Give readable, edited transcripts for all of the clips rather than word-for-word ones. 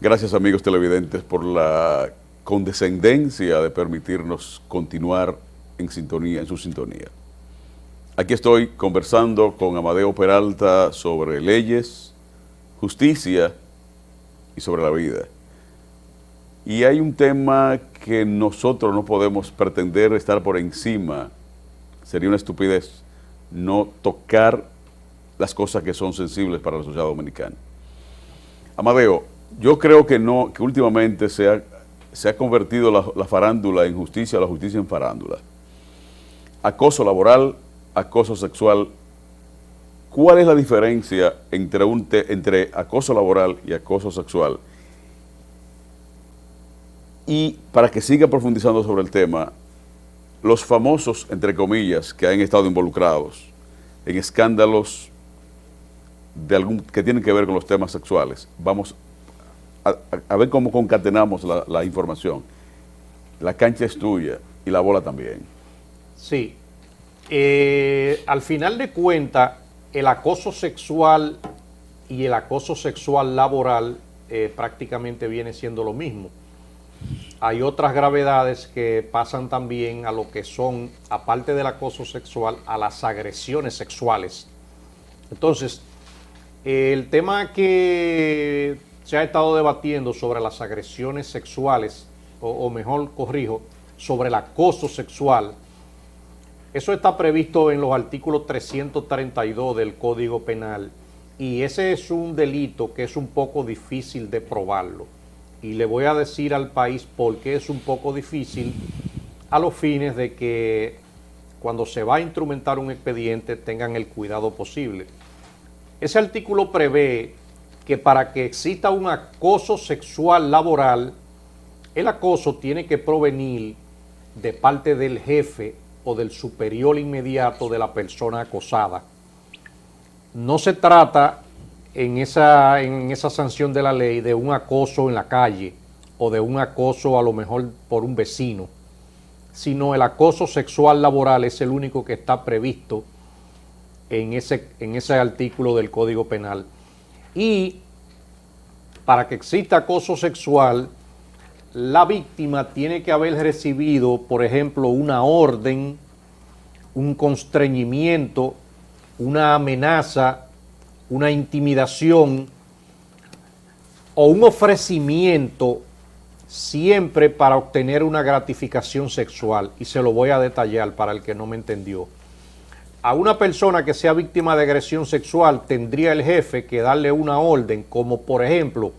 Gracias, amigos televidentes, por la condescendencia de permitirnos continuar en sintonía, en su sintonía. Aquí estoy conversando con Amadeo Peralta sobre leyes, justicia y sobre la vida. Y hay un tema que nosotros no podemos pretender estar por encima. Sería una estupidez no tocar las cosas que son sensibles para la sociedad dominicana. Amadeo, yo creo que no, que últimamente se ha convertido la farándula en justicia, la justicia en farándula. Acoso laboral, acoso sexual. ¿Cuál es la diferencia entre acoso laboral y acoso sexual? Y para que siga profundizando sobre el tema, los famosos, entre comillas, que han estado involucrados en escándalos que tienen que ver con los temas sexuales. Vamos a ver cómo concatenamos la información. La cancha es tuya y la bola también. Sí. Al final de cuentas, el acoso sexual y el acoso sexual laboral prácticamente viene siendo lo mismo. Hay otras gravedades que pasan también a lo que son, aparte del acoso sexual, a las agresiones sexuales. Entonces, el tema que se ha estado debatiendo sobre las agresiones sexuales, o mejor corrijo, sobre el acoso sexual, eso está previsto en los artículos 332 del Código Penal, y ese es un delito que es un poco difícil de probarlo. Y le voy a decir al país por qué es un poco difícil, a los fines de que cuando se va a instrumentar un expediente tengan el cuidado posible. Ese artículo prevé que para que exista un acoso sexual laboral, el acoso tiene que provenir de parte del jefe o del superior inmediato de la persona acosada. No se trata en esa sanción de la ley de un acoso en la calle o de un acoso a lo mejor por un vecino, sino el acoso sexual laboral es el único que está previsto en ese artículo del Código Penal. Y para que exista acoso sexual, la víctima tiene que haber recibido, por ejemplo, una orden, un constreñimiento, una amenaza, una intimidación o un ofrecimiento, siempre para obtener una gratificación sexual. Y se lo voy a detallar para el que no me entendió. A una persona que sea víctima de agresión sexual tendría el jefe que darle una orden, como por ejemplo,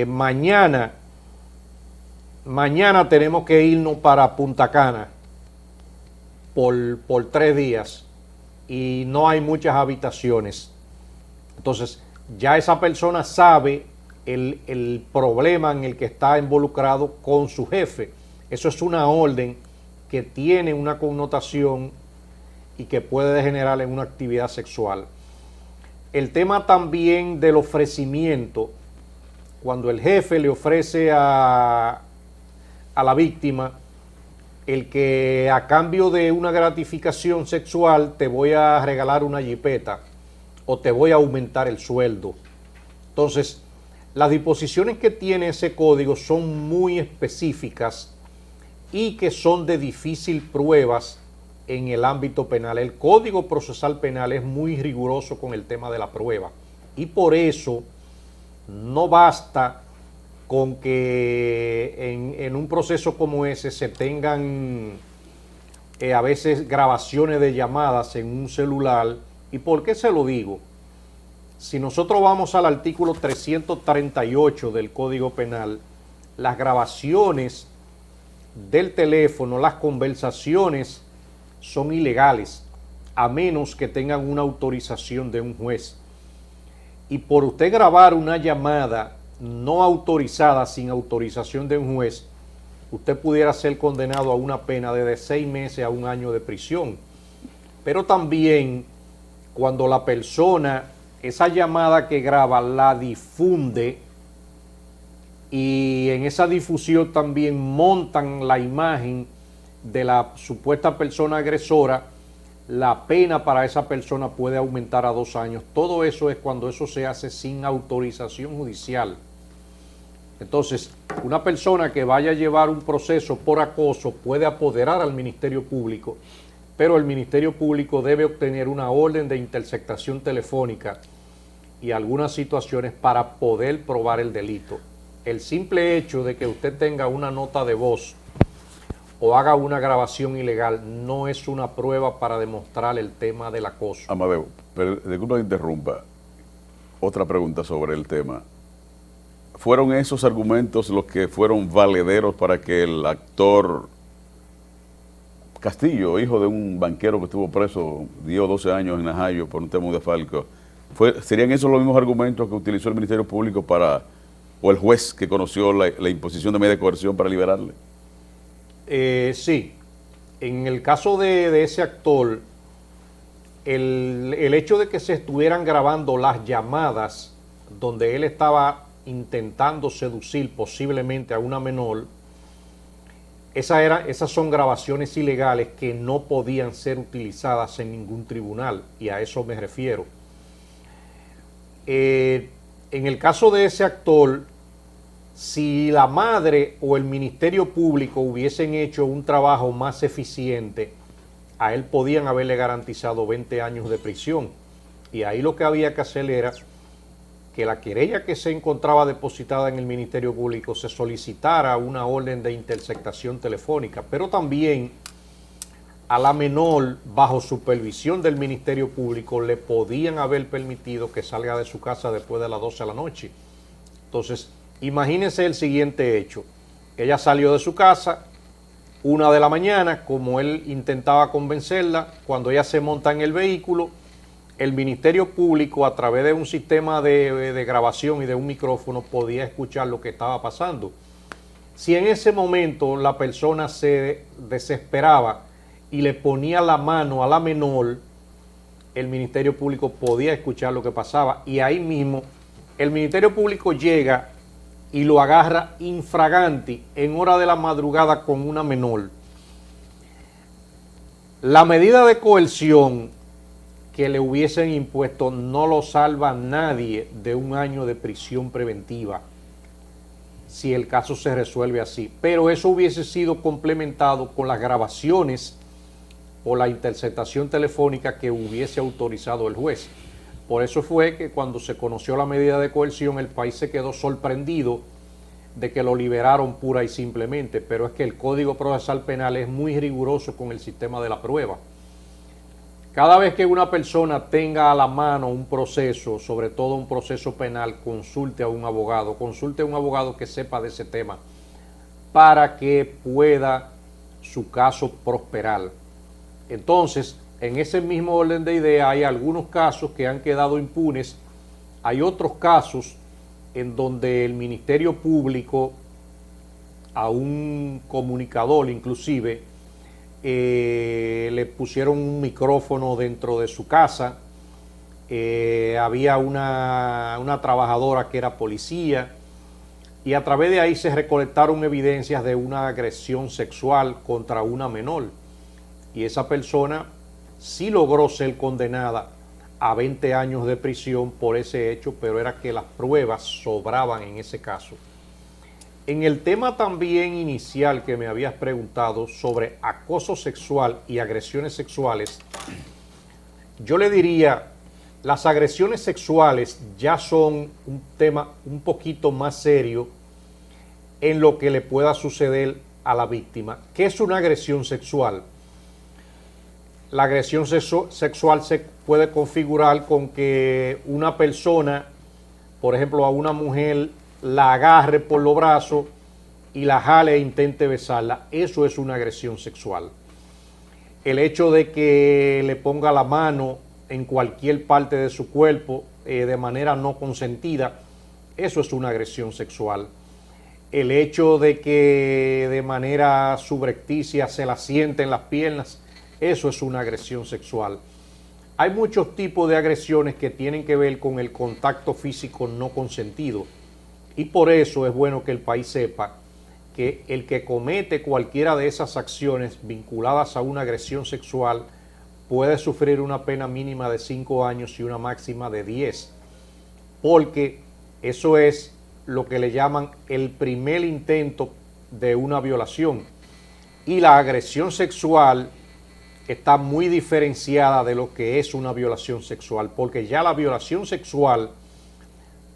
mañana tenemos que irnos para Punta Cana por 3 días y no hay muchas habitaciones. Entonces ya esa persona sabe el problema en el que está involucrado con su jefe. Eso es una orden que tiene una connotación y que puede degenerar en una actividad sexual. El tema también del ofrecimiento, cuando el jefe le ofrece a la víctima el que a cambio de una gratificación sexual te voy a regalar una jipeta o te voy a aumentar el sueldo. Entonces, las disposiciones que tiene ese código son muy específicas y que son de difícil pruebas en el ámbito penal. El Código Procesal Penal es muy riguroso con el tema de la prueba y por eso no basta con que en un proceso como ese se tengan a veces grabaciones de llamadas en un celular. ¿Y por qué se lo digo? Si nosotros vamos al artículo 338 del Código Penal, las grabaciones del teléfono, las conversaciones son ilegales, a menos que tengan una autorización de un juez. Y por usted grabar una llamada no autorizada, sin autorización de un juez, usted pudiera ser condenado a una pena de 6 meses a 1 año de prisión. Pero también cuando la persona, esa llamada que graba, la difunde, y en esa difusión también montan la imagen de la supuesta persona agresora, la pena para esa persona puede aumentar a 2 años. Todo eso es cuando eso se hace sin autorización judicial. Entonces, una persona que vaya a llevar un proceso por acoso puede apoderar al Ministerio Público, pero el Ministerio Público debe obtener una orden de interceptación telefónica y algunas situaciones para poder probar el delito. El simple hecho de que usted tenga una nota de voz o haga una grabación ilegal no es una prueba para demostrar el tema del acoso. Amadeo, pero disculpa que interrumpa. Otra pregunta sobre el tema. ¿Fueron esos argumentos los que fueron valederos para que el actor Castillo, hijo de un banquero que estuvo preso 10 o 12 años en Najayo por un tema de falco, serían esos los mismos argumentos que utilizó el Ministerio Público o el juez que conoció la imposición de medida de coerción para liberarle? Sí, en el caso de ese actor, el hecho de que se estuvieran grabando las llamadas donde él estaba intentando seducir posiblemente a una menor, esas son grabaciones ilegales que no podían ser utilizadas en ningún tribunal, y a eso me refiero. En el caso de ese actor, si la madre o el Ministerio Público hubiesen hecho un trabajo más eficiente, a él podían haberle garantizado 20 años de prisión. Y ahí lo que había que hacer era que la querella que se encontraba depositada en el Ministerio Público se solicitara una orden de interceptación telefónica, pero también a la menor, bajo supervisión del Ministerio Público, le podían haber permitido que salga de su casa después de las 12 de la noche. Entonces, imagínense el siguiente hecho. Ella salió de su casa, 1 de la mañana, como él intentaba convencerla, cuando ella se monta en el vehículo, el Ministerio Público, a través de un sistema de grabación y de un micrófono, podía escuchar lo que estaba pasando. Si en ese momento la persona se desesperaba y le ponía la mano a la menor, el Ministerio Público podía escuchar lo que pasaba, y ahí mismo el Ministerio Público llega y lo agarra infraganti en hora de la madrugada con una menor. La medida de coerción que le hubiesen impuesto no lo salva a nadie de 1 año de prisión preventiva si el caso se resuelve así, pero eso hubiese sido complementado con las grabaciones o la interceptación telefónica que hubiese autorizado el juez. Por eso fue que cuando se conoció la medida de coerción, el país se quedó sorprendido de que lo liberaron pura y simplemente, pero es que el Código Procesal Penal es muy riguroso con el sistema de la prueba. Cada vez que una persona tenga a la mano un proceso, sobre todo un proceso penal, consulte a un abogado que sepa de ese tema, para que pueda su caso prosperar. Entonces, en ese mismo orden de ideas, hay algunos casos que han quedado impunes, hay otros casos en donde el Ministerio Público, a un comunicador inclusive, le pusieron un micrófono dentro de su casa, había una trabajadora que era policía, y a través de ahí se recolectaron evidencias de una agresión sexual contra una menor, y esa persona sí logró ser condenada a 20 años de prisión por ese hecho, pero era que las pruebas sobraban en ese caso. En el tema también inicial que me habías preguntado sobre acoso sexual y agresiones sexuales, yo le diría, las agresiones sexuales ya son un tema un poquito más serio en lo que le pueda suceder a la víctima. ¿Qué es una agresión sexual? La agresión sexual se puede configurar con que una persona, por ejemplo, a una mujer la agarre por los brazos y la jale e intente besarla. Eso es una agresión sexual. El hecho de que le ponga la mano en cualquier parte de su cuerpo de manera no consentida, eso es una agresión sexual. El hecho de que de manera subrepticia se la siente en las piernas, eso es una agresión sexual. Hay muchos tipos de agresiones que tienen que ver con el contacto físico no consentido, y por eso es bueno que el país sepa que el que comete cualquiera de esas acciones vinculadas a una agresión sexual puede sufrir una pena mínima de 5 años y una máxima de 10, porque eso es lo que le llaman el primer intento de una violación. Y la agresión sexual está muy diferenciada de lo que es una violación sexual, porque ya la violación sexual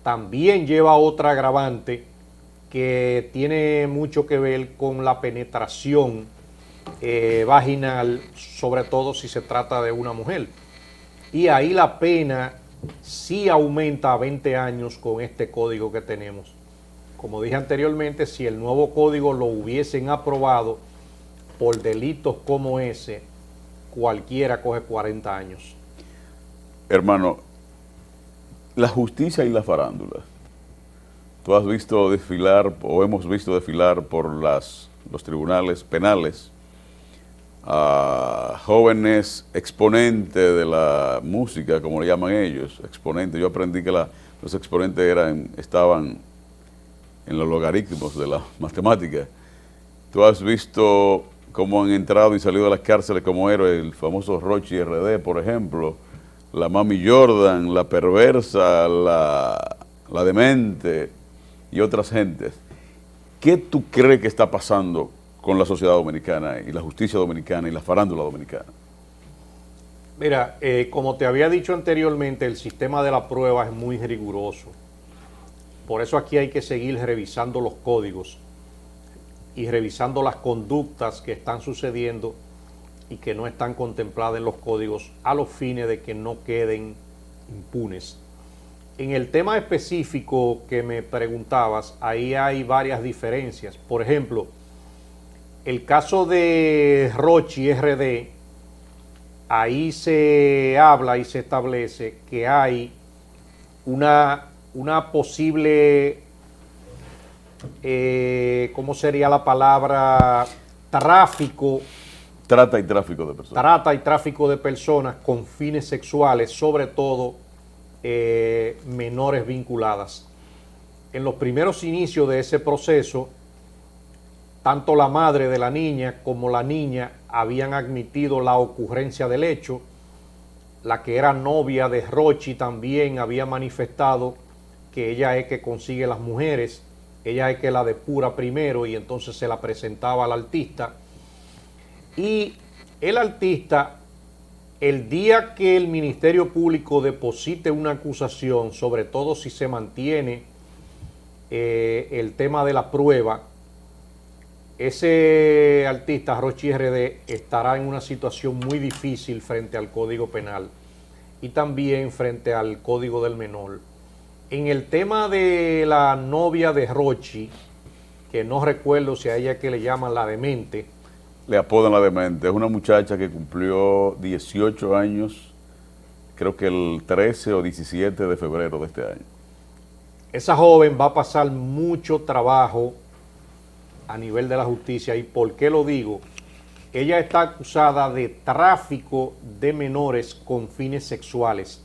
también lleva otra agravante que tiene mucho que ver con la penetración vaginal, sobre todo si se trata de una mujer. Y ahí la pena sí aumenta a 20 años con este código que tenemos. Como dije anteriormente, si el nuevo código lo hubiesen aprobado, por delitos como ese, cualquiera coge 40 años. Hermano, la justicia y la farándula. Tú has visto desfilar, o hemos visto desfilar por los tribunales penales a jóvenes exponentes de la música, como le llaman ellos, exponentes. Yo aprendí que los exponentes estaban en los logaritmos de la matemática. Tú has visto cómo han entrado y salido de las cárceles como héroes, el famoso Rochi RD, por ejemplo, la Mami Jordan, la perversa, la demente y otras gentes. ¿Qué tú crees que está pasando con la sociedad dominicana y la justicia dominicana y la farándula dominicana? Mira, como te había dicho anteriormente, el sistema de la prueba es muy riguroso. Por eso aquí hay que seguir revisando los códigos y revisando las conductas que están sucediendo y que no están contempladas en los códigos a los fines de que no queden impunes. En el tema específico que me preguntabas, ahí hay varias diferencias. Por ejemplo, el caso de Rochi RD, ahí se habla y se establece que hay una posible, ¿cómo sería la palabra? Tráfico. Trata y tráfico de personas. Trata y tráfico de personas con fines sexuales, sobre todo menores vinculadas. En los primeros inicios de ese proceso, tanto la madre de la niña como la niña habían admitido la ocurrencia del hecho. La que era novia de Rochi también había manifestado que ella es que consigue las mujeres, ella es que la depura primero y entonces se la presentaba al artista. Y el artista, el día que el Ministerio Público deposite una acusación, sobre todo si se mantiene el tema de la prueba, ese artista, Rochi RD, estará en una situación muy difícil frente al Código Penal y también frente al Código del Menor. En el tema de la novia de Rochi, que no recuerdo si a ella que le llaman la demente. Le apodan la demente. Es una muchacha que cumplió 18 años, creo que el 13 o 17 de febrero de este año. Esa joven va a pasar mucho trabajo a nivel de la justicia. ¿Y por qué lo digo? Ella está acusada de tráfico de menores con fines sexuales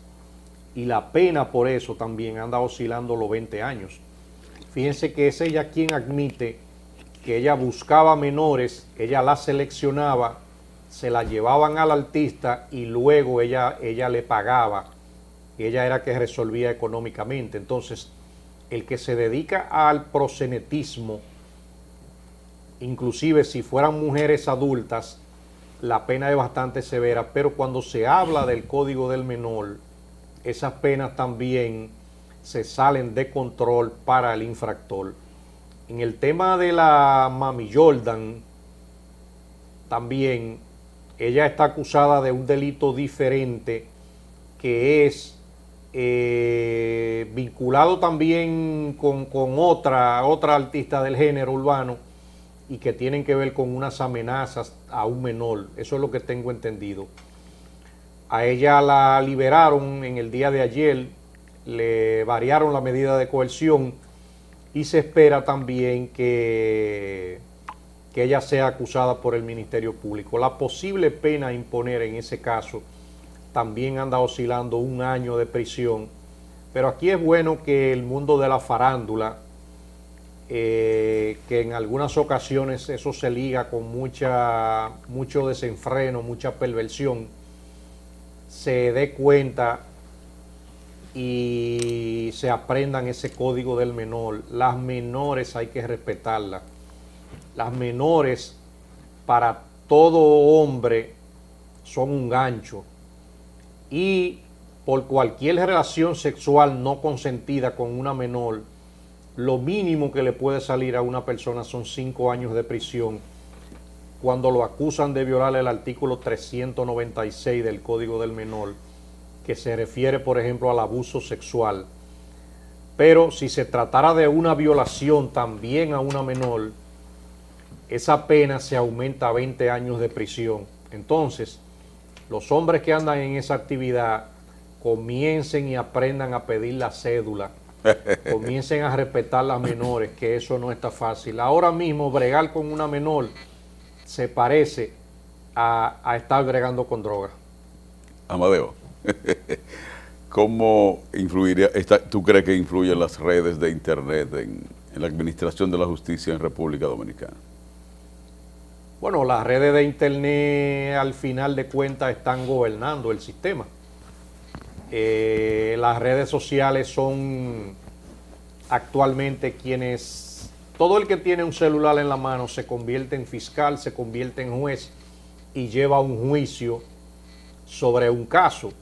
y la pena por eso también anda oscilando los 20 años. Fíjense que es ella quien admite que ella buscaba menores, ella las seleccionaba, se las llevaban al artista y luego ella le pagaba. Ella era que resolvía económicamente. Entonces, el que se dedica al proxenetismo, inclusive si fueran mujeres adultas, la pena es bastante severa, pero cuando se habla del Código del Menor, esas penas también se salen de control para el infractor. En el tema de la Mami Jordan, también ella está acusada de un delito diferente que es vinculado también con otra artista del género urbano y que tienen que ver con unas amenazas a un menor. Eso es lo que tengo entendido. A ella la liberaron en el día de ayer, le variaron la medida de coerción y se espera también que ella sea acusada por el Ministerio Público. La posible pena a imponer en ese caso también anda oscilando 1 año de prisión, pero aquí es bueno que el mundo de la farándula, que en algunas ocasiones eso se liga con mucho desenfreno, mucha perversión, se dé cuenta y se aprendan ese código del menor. Las menores hay que respetarlas. Las menores para todo hombre son un gancho, y por cualquier relación sexual no consentida con una menor, lo mínimo que le puede salir a una persona son 5 años de prisión cuando lo acusan de violar el artículo 396 del Código del Menor, que se refiere, por ejemplo, al abuso sexual. Pero si se tratara de una violación también a una menor, esa pena se aumenta a 20 años de prisión. Entonces, los hombres que andan en esa actividad comiencen y aprendan a pedir la cédula, comiencen a respetar las menores, que eso no está fácil. Ahora mismo bregar con una menor se parece a estar bregando con droga. Amadeo, ¿cómo influiría, tú crees que influyen las redes de internet en la administración de la justicia en República Dominicana? Bueno, las redes de internet al final de cuentas están gobernando el sistema. Las redes sociales son actualmente quienes, todo el que tiene un celular en la mano se convierte en fiscal, se convierte en juez y lleva un juicio sobre un caso.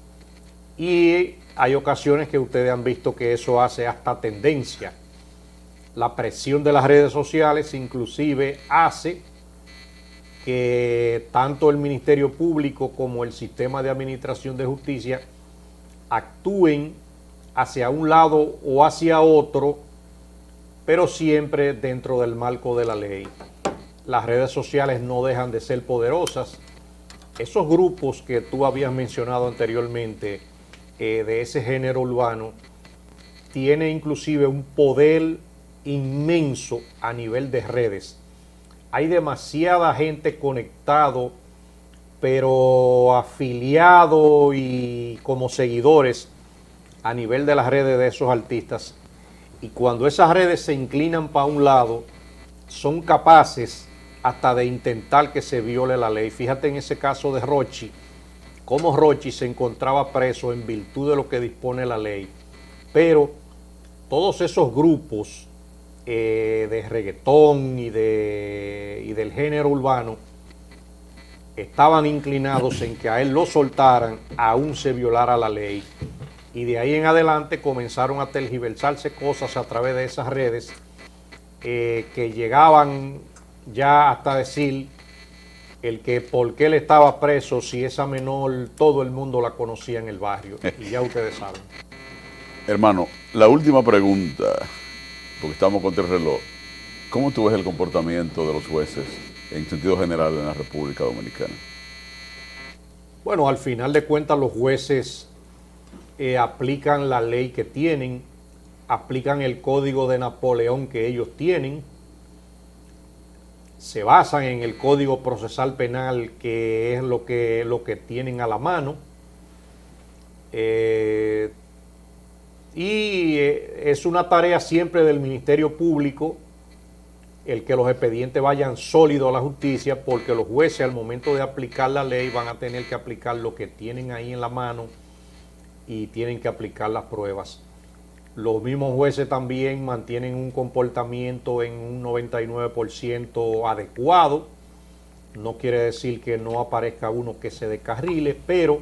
Y hay ocasiones que ustedes han visto que eso hace hasta tendencia. La presión de las redes sociales inclusive hace que tanto el Ministerio Público como el sistema de administración de justicia actúen hacia un lado o hacia otro, pero siempre dentro del marco de la ley. Las redes sociales no dejan de ser poderosas. Esos grupos que tú habías mencionado anteriormente, de ese género urbano, tienen inclusive un poder inmenso a nivel de redes. Hay demasiada gente conectado, pero afiliado y como seguidores a nivel de las redes de esos artistas. Y cuando esas redes se inclinan para un lado, son capaces hasta de intentar que se viole la ley. Fíjate en ese caso de Rochi, cómo Rochi se encontraba preso en virtud de lo que dispone la ley. Pero todos esos grupos de reggaetón y del género urbano estaban inclinados en que a él lo soltaran, aún se violara la ley. Y de ahí en adelante comenzaron a tergiversarse cosas a través de esas redes que llegaban ya hasta decir el que por qué él estaba preso si esa menor todo el mundo la conocía en el barrio. Y ya ustedes saben. Hermano, la última pregunta, porque estamos contra el reloj. ¿Cómo tú ves el comportamiento de los jueces en sentido general en la República Dominicana? Bueno, al final de cuentas los jueces aplican la ley que tienen, aplican el código de Napoleón que ellos tienen, se basan en el Código Procesal Penal, que es lo que tienen a la mano, y es una tarea siempre del Ministerio Público el que los expedientes vayan sólidos a la justicia, porque los jueces al momento de aplicar la ley van a tener que aplicar lo que tienen ahí en la mano y tienen que aplicar las pruebas. Los mismos jueces también mantienen un comportamiento en un 99% adecuado. No quiere decir que no aparezca uno que se descarrile, pero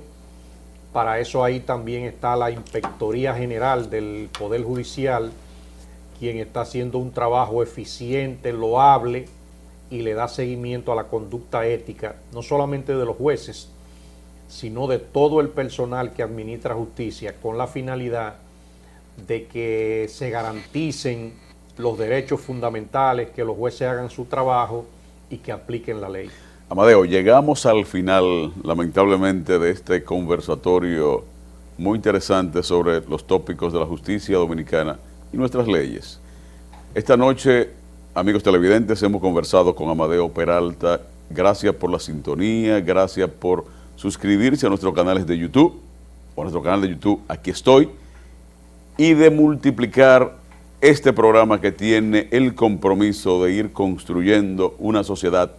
para eso ahí también está la Inspectoría General del Poder Judicial, quien está haciendo un trabajo eficiente, loable, y le da seguimiento a la conducta ética, no solamente de los jueces, sino de todo el personal que administra justicia, con la finalidad de que se garanticen los derechos fundamentales, que los jueces hagan su trabajo y que apliquen la ley. Amadeo, llegamos al final, lamentablemente, de este conversatorio muy interesante sobre los tópicos de la justicia dominicana y nuestras leyes. Esta noche, amigos televidentes, hemos conversado con Amadeo Peralta. Gracias por la sintonía, gracias por suscribirse a nuestros canales de YouTube, o a nuestro canal de YouTube Aquí Estoy, y de multiplicar este programa que tiene el compromiso de ir construyendo una sociedad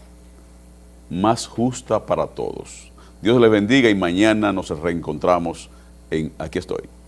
más justa para todos, Dios les bendiga y mañana nos reencontramos en Aquí estoy.